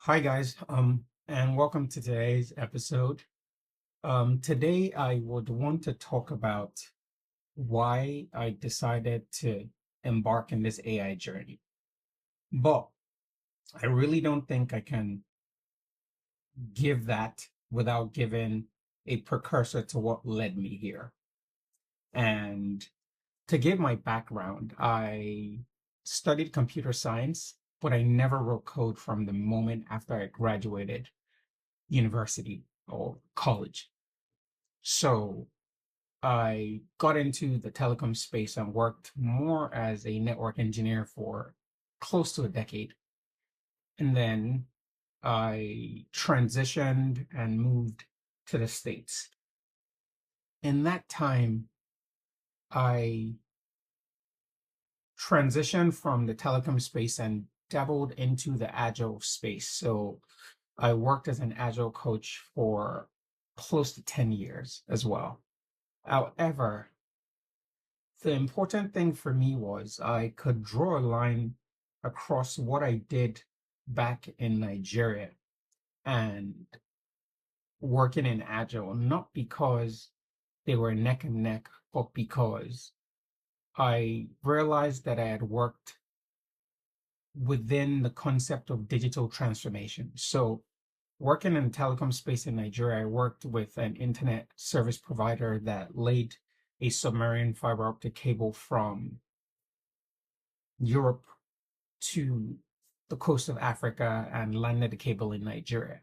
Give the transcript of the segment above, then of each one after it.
Hi guys, and welcome to today's episode. Today I would want to talk about why I decided to embark in this AI journey. But I really don't think I can give that without giving a precursor to what led me here. And to give my background, I studied computer science, but I never wrote code from the moment after I graduated university or college. So I got into the telecom space and worked more as a network engineer for close to a decade. And then I transitioned and moved to the States. In that time, I transitioned from the telecom space and dabbled into the agile space. So I worked as an agile coach for close to 10 years as well. However, the important thing for me was I could draw a line across what I did back in Nigeria and working in Agile, not because they were neck and neck, but because I realized that I had worked within the concept of digital transformation. So, working in the telecom space in Nigeria, I worked with an internet service provider that laid a submarine fiber optic cable from Europe to the coast of Africa and landed the cable in Nigeria.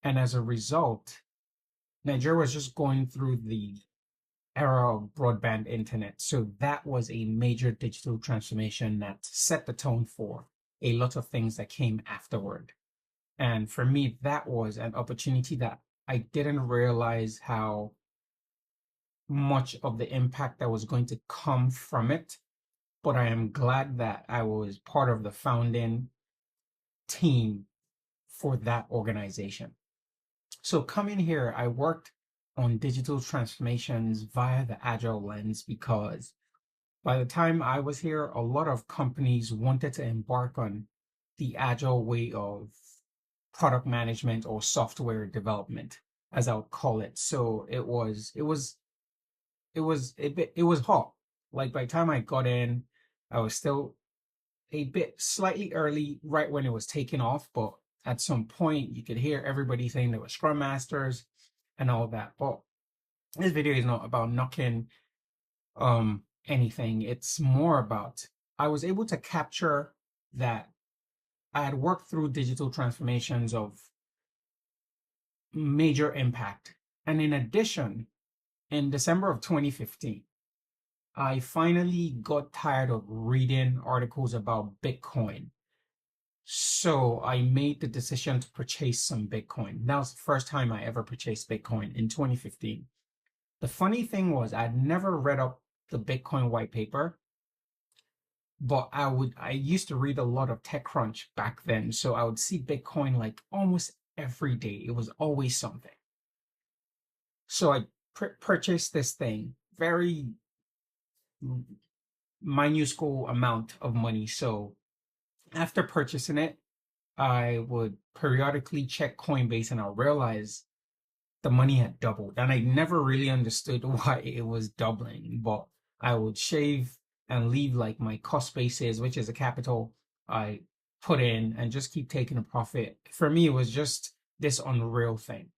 And as a result, Nigeria was just going through the era of broadband internet. So that was a major digital transformation that set the tone for a lot of things that came afterward. And for me, that was an opportunity that I didn't realize how much of the impact that was going to come from it. But I am glad that I was part of the founding team for that organization. So coming here, I worked on digital transformations via the Agile lens because by the time I was here, a lot of companies wanted to embark on the Agile way of product management or software development, as I would call it. So it was hot. Like by the time I got in, I was still a bit slightly early, right when it was taking off, but at some point you could hear everybody saying they were Scrum Masters and all that. But this video is not about knocking anything. It's more about I was able to capture that I had worked through digital transformations of major impact. And in addition, in December of 2015, I finally got tired of reading articles about Bitcoin. So I made the decision to purchase some Bitcoin. That was the first time I ever purchased Bitcoin in 2015. The funny thing was I'd never read up the Bitcoin white paper, but I used to read a lot of TechCrunch back then. So I would see Bitcoin like almost every day. It was always something. So I purchased this thing, very minuscule amount of money. So after purchasing it, I would periodically check Coinbase and I'll realize the money had doubled. And I never really understood why it was doubling, but I would shave and leave like my cost basis, which is a capital I put in, and just keep taking a profit. For me, it was just this unreal thing.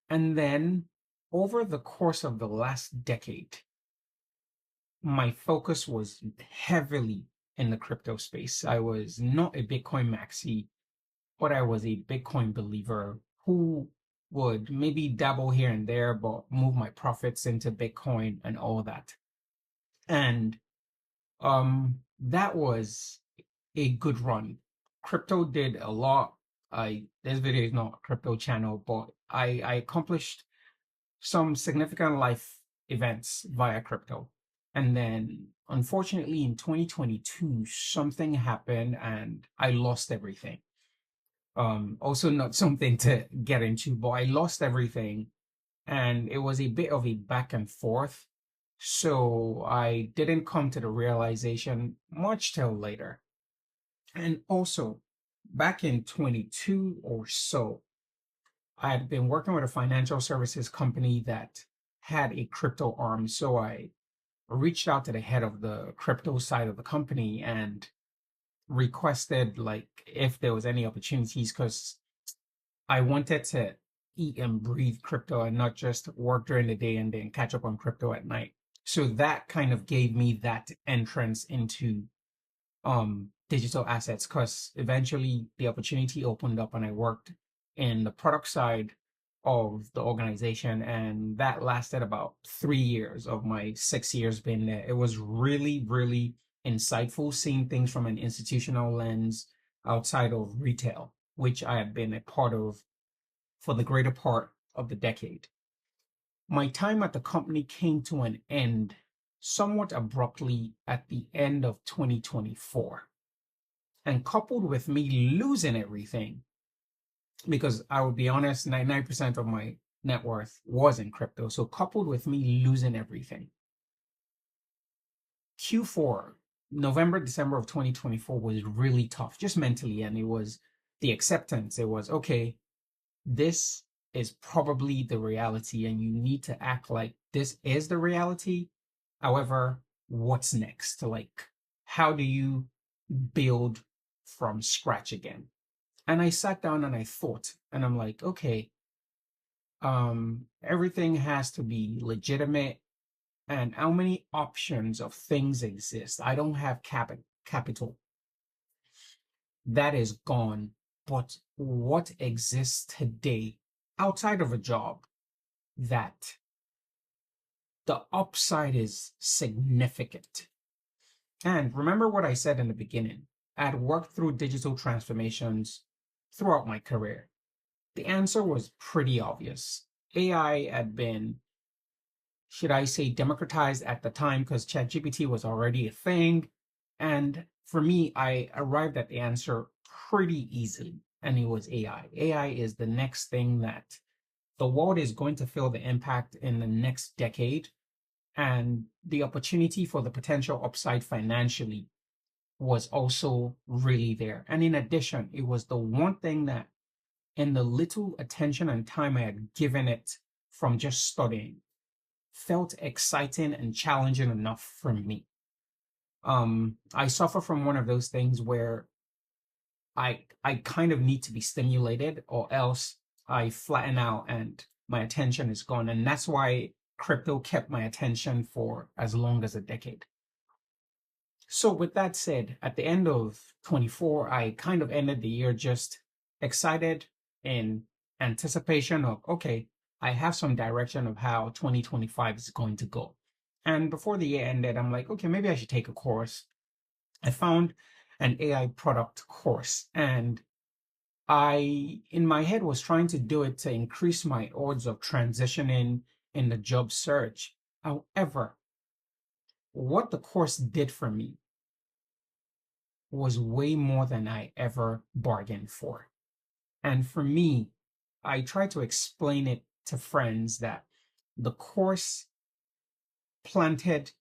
And then over the course of the last decade, my focus was heavily in the crypto space. I was not a Bitcoin maxi, but I was a Bitcoin believer who would maybe dabble here and there, but move my profits into Bitcoin and all that. And that was a good run. Crypto did a lot. This video is not a crypto channel, but I accomplished some significant life events via crypto. And then unfortunately in 2022, something happened and I lost everything. Also not something to get into, but I lost everything and it was a bit of a back and forth. So I didn't come to the realization much till later. And also, back in 22 or so, I had been working with a financial services company that had a crypto arm. So I reached out to the head of the crypto side of the company and requested like if there was any opportunities because I wanted to eat and breathe crypto and not just work during the day and then catch up on crypto at night. So that kind of gave me that entrance into digital assets because eventually the opportunity opened up and I worked in the product side of the organization, and that lasted about 3 years of my 6 years being there. It was really, really insightful seeing things from an institutional lens outside of retail, which I had been a part of for the greater part of the decade. My time at the company came to an end somewhat abruptly at the end of 2024. And coupled with me losing everything, because I would be honest, 99% of my net worth was in crypto. So coupled with me losing everything, Q4, November, December of 2024 was really tough, just mentally. And it was the acceptance. It was, okay, this is probably the reality and you need to act like this is the reality. However, what's next? Like, how do you build from scratch again? And I sat down and I thought, and I'm like, okay, everything has to be legitimate. And how many options of things exist? I don't have capital. That is gone. But what exists today outside of a job that the upside is significant? And remember what I said in the beginning. I'd worked through digital transformations throughout my career. The answer was pretty obvious. AI had been, should I say, democratized at the time because ChatGPT was already a thing. And for me, I arrived at the answer pretty easily, and it was AI. AI is the next thing that the world is going to feel the impact in the next decade. And the opportunity for the potential upside financially was also really there. And in addition, it was the one thing that, in the little attention and time I had given it from just studying, felt exciting and challenging enough for me. I suffer from one of those things where I kind of need to be stimulated or else I flatten out and my attention is gone. And that's why crypto kept my attention for as long as a decade. So with that said, at the end of 24, I kind of ended the year just excited in anticipation of, okay, I have some direction of how 2025 is going to go. And before the year ended, I'm like, okay, maybe I should take a course. I found an AI product course, and I, in my head, was trying to do it to increase my odds of transitioning in the job search. However, what the course did for me was way more than I ever bargained for. And for me, I try to explain it to friends that the course planted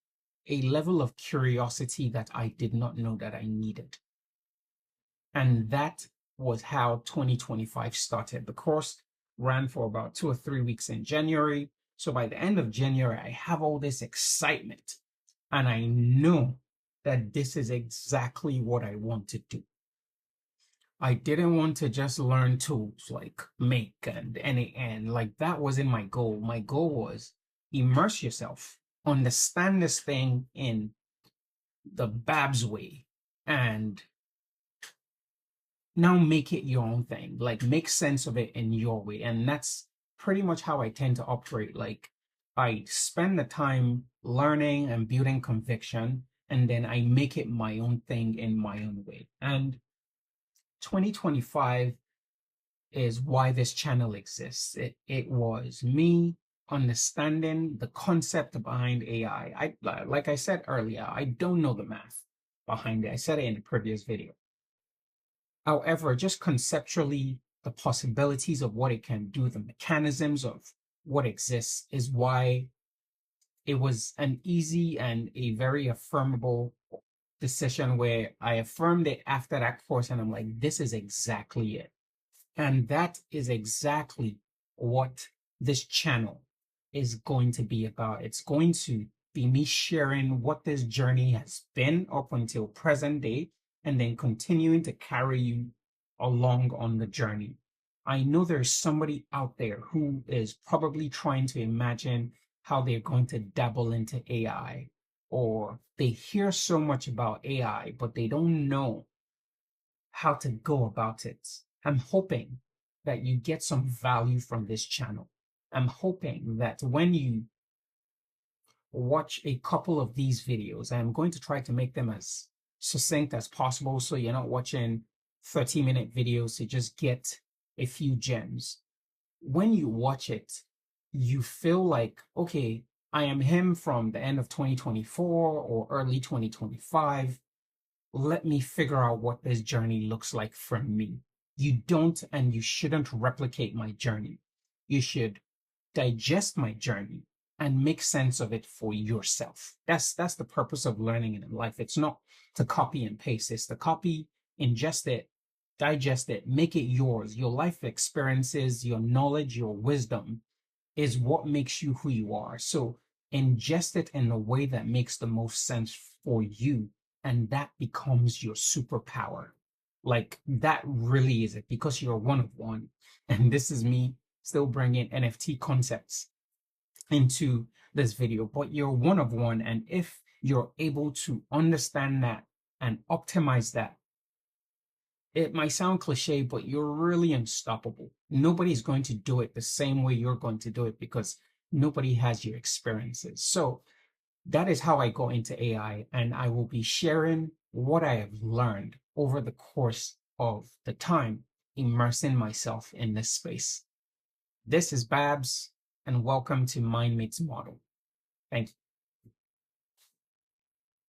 a level of curiosity that I did not know that I needed. And that was how 2025 started. The course ran for about 2 or 3 weeks in January. So by the end of January, I have all this excitement and I know that this is exactly what I want to do. I didn't want to just learn tools like Make and like that wasn't my goal. My goal was immerse yourself, understand this thing in the Babs way, and now make it your own thing. Like make sense of it in your way. And that's pretty much how I tend to operate. Like I spend the time learning and building conviction, and then I make it my own thing in my own way. And 2025 is why this channel exists. It was me understanding the concept behind AI. Like I said earlier, I don't know the math behind it. I said it in the previous video. However, just conceptually, the possibilities of what it can do, the mechanisms of what exists is why it was an easy and a very affirmable decision where I affirmed it after that course, and I'm like, this is exactly it. And that is exactly what this channel is going to be about. It's going to be me sharing what this journey has been up until present day, and then continuing to carry you along on the journey. I know there's somebody out there who is probably trying to imagine how they're going to dabble into AI, or they hear so much about AI, but they don't know how to go about it. I'm hoping that you get some value from this channel. I'm hoping that when you watch a couple of these videos, I'm going to try to make them as succinct as possible so you're not watching 30-minute videos to just get a few gems. When you watch it, you feel like, okay, I am him from the end of 2024 or early 2025. Let me figure out what this journey looks like for me. You don't and you shouldn't replicate my journey. You should digest my journey and make sense of it for yourself. That's the purpose of learning in life. It's not to copy and paste. It's to copy, ingest it, digest it, make it yours. Your life experiences, your knowledge, your wisdom is what makes you who you are. So ingest it in a way that makes the most sense for you, and that becomes your superpower. Like, that really is it, because you're one of one. And this is me still bringing NFT concepts into this video, but you're one of one. And if you're able to understand that and optimize that, it might sound cliche, but you're really unstoppable. Nobody's going to do it the same way you're going to do it, because nobody has your experiences. So that is how I go into AI, and I will be sharing what I have learned over the course of the time immersing myself in this space. This is Babs, and welcome to MindMates Model. Thank you.